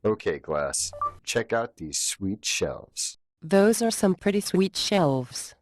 Okay, Glass, check out these sweet shelves. Those are some pretty sweet shelves.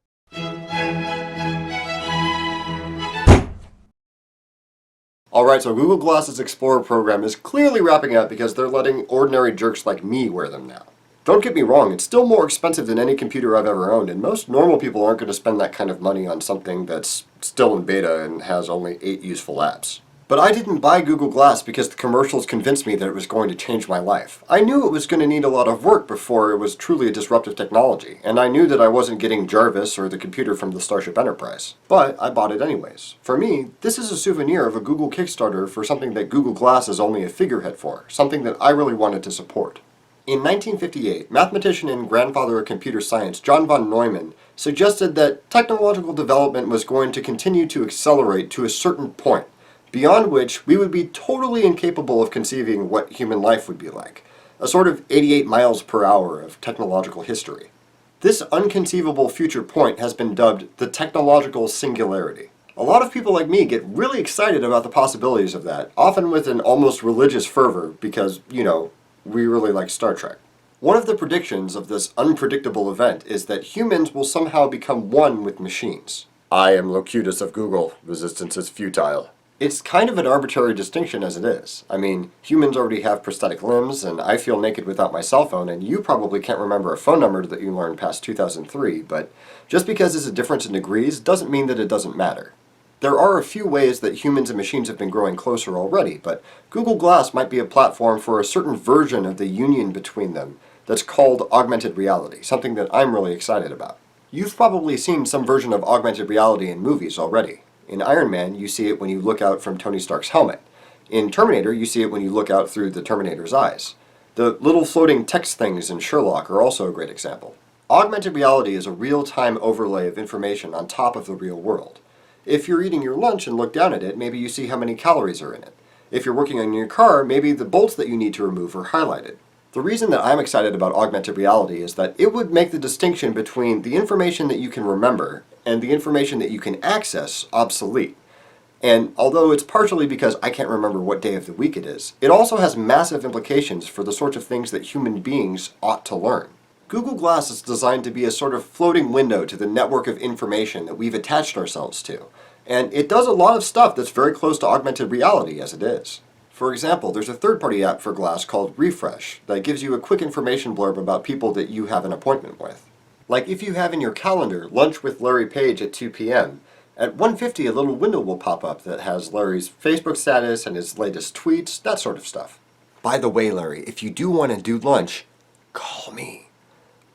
Alright, so Google Glass's Explorer program is clearly wrapping up because they're letting ordinary jerks like me wear them now. Don't get me wrong, it's still more expensive than any computer I've ever owned, and most normal people aren't going to spend that kind of money on something that's still in beta and has only 8 useful apps. But I didn't buy Google Glass because the commercials convinced me that it was going to change my life. I knew it was going to need a lot of work before it was truly a disruptive technology, and I knew that I wasn't getting Jarvis or the computer from the Starship Enterprise. But I bought it anyways. For me, this is a souvenir of a Google Kickstarter for something that Google Glass is only a figurehead for, something that I really wanted to support. In 1958, mathematician and grandfather of computer science John von Neumann suggested that technological development was going to continue to accelerate to a certain point, beyond which we would be totally incapable of conceiving what human life would be like, a sort of 88 miles per hour of technological history. This unconceivable future point has been dubbed the technological singularity. A lot of people like me get really excited about the possibilities of that, often with an almost religious fervor because, we really like Star Trek. One of the predictions of this unpredictable event is that humans will somehow become one with machines. I am Locutus of Google. Resistance is futile. It's kind of an arbitrary distinction as it is. I mean, humans already have prosthetic limbs, and I feel naked without my cell phone, and you probably can't remember a phone number that you learned past 2003, but just because there's a difference in degrees doesn't mean that it doesn't matter. There are a few ways that humans and machines have been growing closer already, but Google Glass might be a platform for a certain version of the union between them that's called augmented reality, something that I'm really excited about. You've probably seen some version of augmented reality in movies already. In Iron Man, you see it when you look out from Tony Stark's helmet. In Terminator, you see it when you look out through the Terminator's eyes. The little floating text things in Sherlock are also a great example. Augmented reality is a real-time overlay of information on top of the real world. If you're eating your lunch and look down at it, maybe you see how many calories are in it. If you're working on your car, maybe the bolts that you need to remove are highlighted. The reason that I'm excited about augmented reality is that it would make the distinction between the information that you can remember and the information that you can access obsolete. And although it's partially because I can't remember what day of the week it is, it also has massive implications for the sorts of things that human beings ought to learn. Google Glass is designed to be a sort of floating window to the network of information that we've attached ourselves to. And it does a lot of stuff that's very close to augmented reality as it is. For example, there's a third-party app for Glass called Refresh that gives you a quick information blurb about people that you have an appointment with. Like if you have in your calendar lunch with Larry Page at 2 p.m., at 1:50 a little window will pop up that has Larry's Facebook status and his latest tweets, that sort of stuff. By the way, Larry, if you do want to do lunch, call me.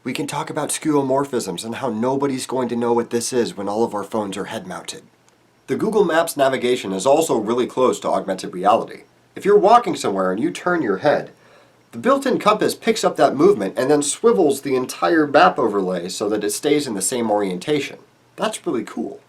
We can talk about skeuomorphisms and how nobody's going to know what this is when all of our phones are head-mounted. The Google Maps navigation is also really close to augmented reality. If you're walking somewhere and you turn your head, the built-in compass picks up that movement and then swivels the entire map overlay so that it stays in the same orientation. That's really cool.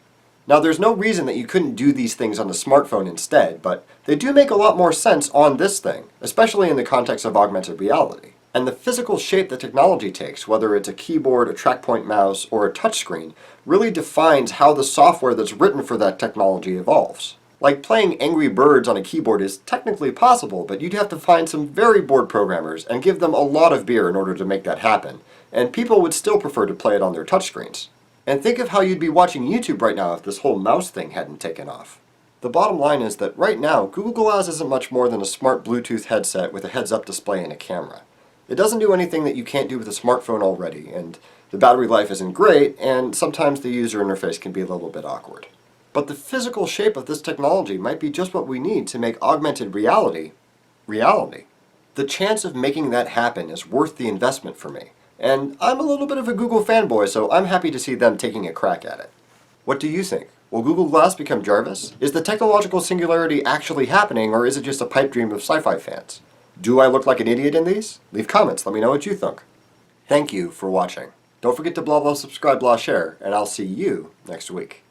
Now, there's no reason that you couldn't do these things on the smartphone instead, but they do make a lot more sense on this thing, especially in the context of augmented reality. And the physical shape that technology takes, whether it's a keyboard, a trackpoint mouse, or a touchscreen, really defines how the software that's written for that technology evolves. Like playing Angry Birds on a keyboard is technically possible, but you'd have to find some very bored programmers and give them a lot of beer in order to make that happen, and people would still prefer to play it on their touchscreens. And think of how you'd be watching YouTube right now if this whole mouse thing hadn't taken off. The bottom line is that right now, Google Glass isn't much more than a smart Bluetooth headset with a heads-up display and a camera. It doesn't do anything that you can't do with a smartphone already, and the battery life isn't great, and sometimes the user interface can be a little bit awkward. But the physical shape of this technology might be just what we need to make augmented reality, reality. The chance of making that happen is worth the investment for me. And I'm a little bit of a Google fanboy, so I'm happy to see them taking a crack at it. What do you think? Will Google Glass become Jarvis? Is the technological singularity actually happening, or is it just a pipe dream of sci-fi fans? Do I look like an idiot in these? Leave comments, let me know what you think. Thank you for watching. Don't forget to blah blah subscribe blah share, and I'll see you next week.